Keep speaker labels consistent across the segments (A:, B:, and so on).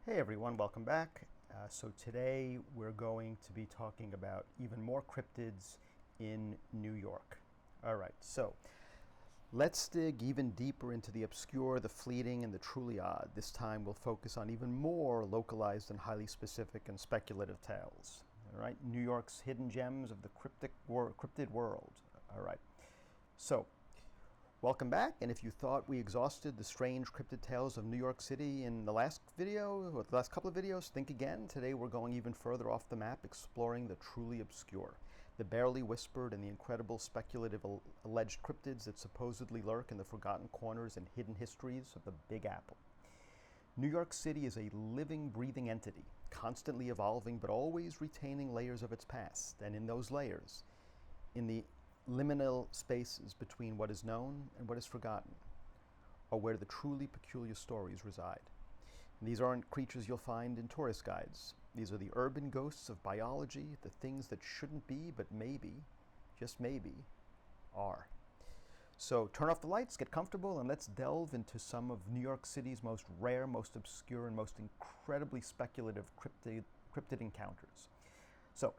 A: Hey everyone, welcome back. So today we're going to be talking about even more cryptids in New York. All right, so let's dig even deeper into the obscure, the fleeting, and the truly odd. This time we'll focus on even more localized and highly specific and speculative tales. All right, New York's hidden gems of the cryptid world. All right, so welcome back, and if you thought we exhausted the strange cryptid tales of New York City in the last video, or the last couple of videos, think again. Today we're going even further off the map, exploring the truly obscure, the barely whispered, and the incredible speculative alleged cryptids that supposedly lurk in the forgotten corners and hidden histories of the Big Apple. New York City is a living, breathing entity, constantly evolving but always retaining layers of its past, and in those layers, in the liminal spaces between what is known and what is forgotten, are where the truly peculiar stories reside. And these aren't creatures you'll find in tourist guides. These are the urban ghosts of biology, the things that shouldn't be, but maybe, just maybe, are. So turn off the lights, get comfortable, and let's delve into some of New York City's most rare, most obscure, and most incredibly speculative cryptid encounters. So,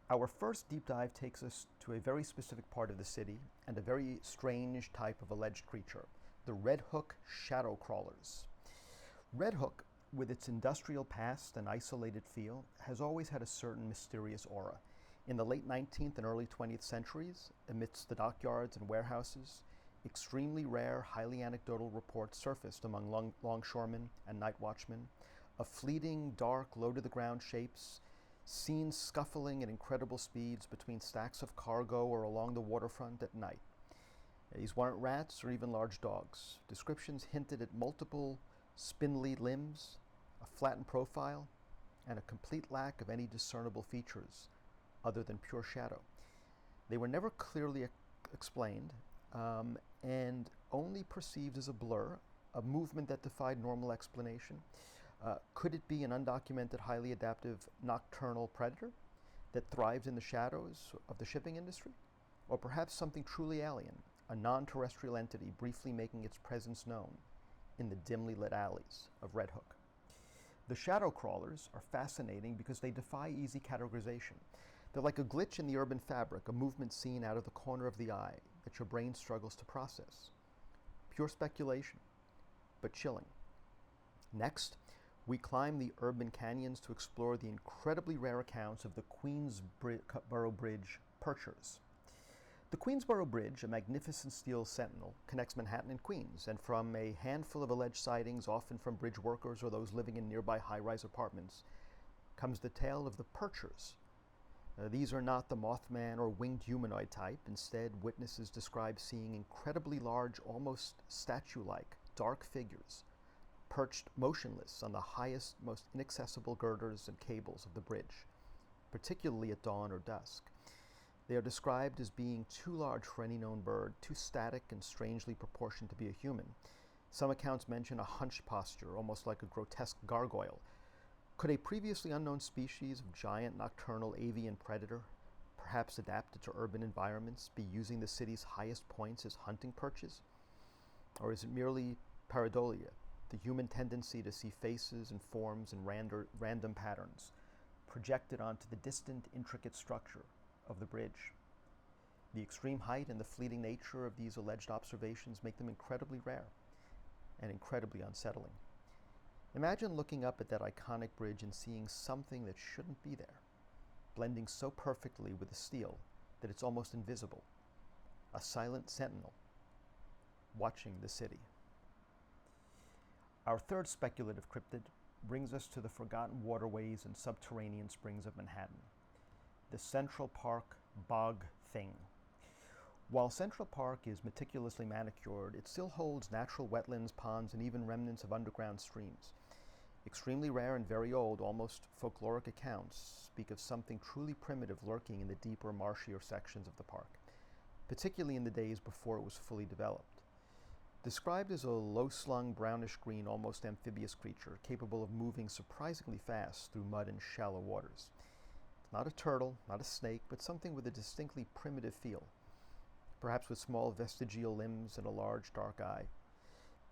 A: our first deep dive takes us to a very specific part of the city and a very strange type of alleged creature, the Red Hook shadow crawlers. Red Hook, with its industrial past and isolated feel, has always had a certain mysterious aura. In the late 19th and early 20th centuries, amidst the dockyards and warehouses, extremely rare, highly anecdotal reports surfaced among longshoremen and night watchmen of fleeting, dark, low-to-the-ground shapes seen scuffling at incredible speeds between stacks of cargo or along the waterfront at night. These weren't rats or even large dogs. Descriptions hinted at multiple spindly limbs, a flattened profile, and a complete lack of any discernible features other than pure shadow. They were never clearly explained and only perceived as a blur, a movement that defied normal explanation. Could it be an undocumented, highly adaptive nocturnal predator that thrives in the shadows of the shipping industry? Or perhaps something truly alien, a non-terrestrial entity briefly making its presence known in the dimly lit alleys of Red Hook? The shadow crawlers are fascinating because they defy easy categorization. They're like a glitch in the urban fabric, a movement seen out of the corner of the eye that your brain struggles to process. Pure speculation, but chilling. Next, we climb the urban canyons to explore the incredibly rare accounts of the Queensboro Bridge perchers. The Queensboro Bridge, a magnificent steel sentinel, connects Manhattan and Queens, and from a handful of alleged sightings, often from bridge workers or those living in nearby high-rise apartments, comes the tale of the perchers. These are not the Mothman or winged humanoid type. Instead, witnesses describe seeing incredibly large, almost statue-like, dark figures perched motionless on the highest, most inaccessible girders and cables of the bridge, particularly at dawn or dusk. They are described as being too large for any known bird, too static and strangely proportioned to be a human. Some accounts mention a hunched posture, almost like a grotesque gargoyle. Could a previously unknown species of giant nocturnal avian predator, perhaps adapted to urban environments, be using the city's highest points as hunting perches? Or is it merely pareidolia, the human tendency to see faces and forms in random patterns, projected onto the distant, intricate structure of the bridge? The extreme height and the fleeting nature of these alleged observations make them incredibly rare and incredibly unsettling. Imagine looking up at that iconic bridge and seeing something that shouldn't be there, blending so perfectly with the steel that it's almost invisible. A silent sentinel watching the city. Our third speculative cryptid brings us to the forgotten waterways and subterranean springs of Manhattan, the Central Park Bog Thing. While Central Park is meticulously manicured, it still holds natural wetlands, ponds, and even remnants of underground streams. Extremely rare and very old, almost folkloric accounts speak of something truly primitive lurking in the deeper, marshier sections of the park, particularly in the days before it was fully developed. Described as a low-slung, brownish-green, almost amphibious creature, capable of moving surprisingly fast through mud and shallow waters. It's not a turtle, not a snake, but something with a distinctly primitive feel, perhaps with small vestigial limbs and a large dark eye.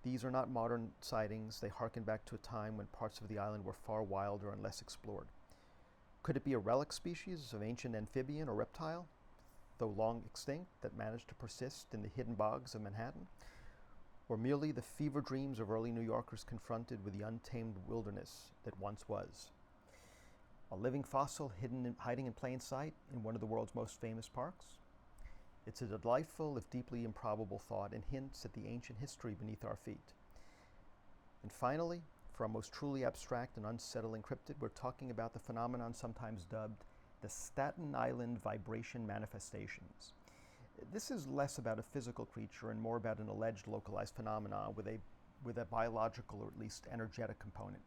A: These are not modern sightings. They harken back to a time when parts of the island were far wilder and less explored. Could it be a relic species of ancient amphibian or reptile, though long extinct, that managed to persist in the hidden bogs of Manhattan? Or merely the fever dreams of early New Yorkers confronted with the untamed wilderness that once was? A living fossil hiding in plain sight in one of the world's most famous parks? It's a delightful, if deeply improbable thought, and hints at the ancient history beneath our feet. And finally, for our most truly abstract and unsettling cryptid, we're talking about the phenomenon sometimes dubbed the Staten Island vibration manifestations. This is less about a physical creature and more about an alleged localized phenomenon with a biological or at least energetic component.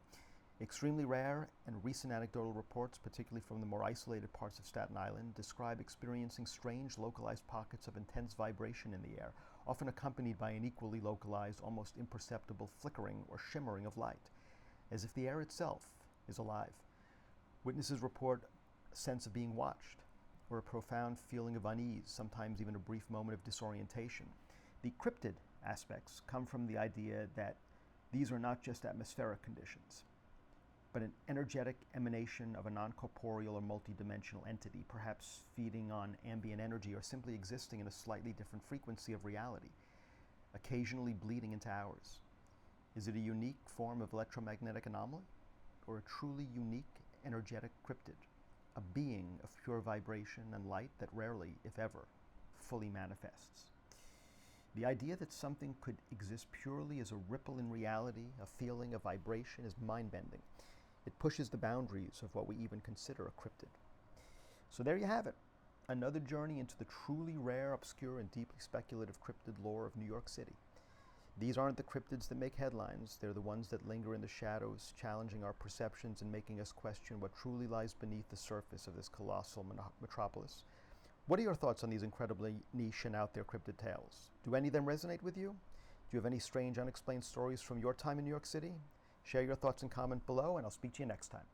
A: Extremely rare and recent anecdotal reports, particularly from the more isolated parts of Staten Island, describe experiencing strange localized pockets of intense vibration in the air, often accompanied by an equally localized, almost imperceptible flickering or shimmering of light, as if the air itself is alive. Witnesses report a sense of being watched, or a profound feeling of unease, sometimes even a brief moment of disorientation. The cryptid aspects come from the idea that these are not just atmospheric conditions, but an energetic emanation of a non-corporeal or multidimensional entity, perhaps feeding on ambient energy or simply existing in a slightly different frequency of reality, occasionally bleeding into ours. Is it a unique form of electromagnetic anomaly, or a truly unique energetic cryptid? A being of pure vibration and light that rarely, if ever, fully manifests. The idea that something could exist purely as a ripple in reality, a feeling, a vibration, is mind-bending. It pushes the boundaries of what we even consider a cryptid. So there you have it, another journey into the truly rare, obscure, and deeply speculative cryptid lore of New York City. These aren't the cryptids that make headlines. They're the ones that linger in the shadows, challenging our perceptions and making us question what truly lies beneath the surface of this colossal metropolis. What are your thoughts on these incredibly niche and out there cryptid tales? Do any of them resonate with you? Do you have any strange, unexplained stories from your time in New York City? Share your thoughts and comment below, and I'll speak to you next time.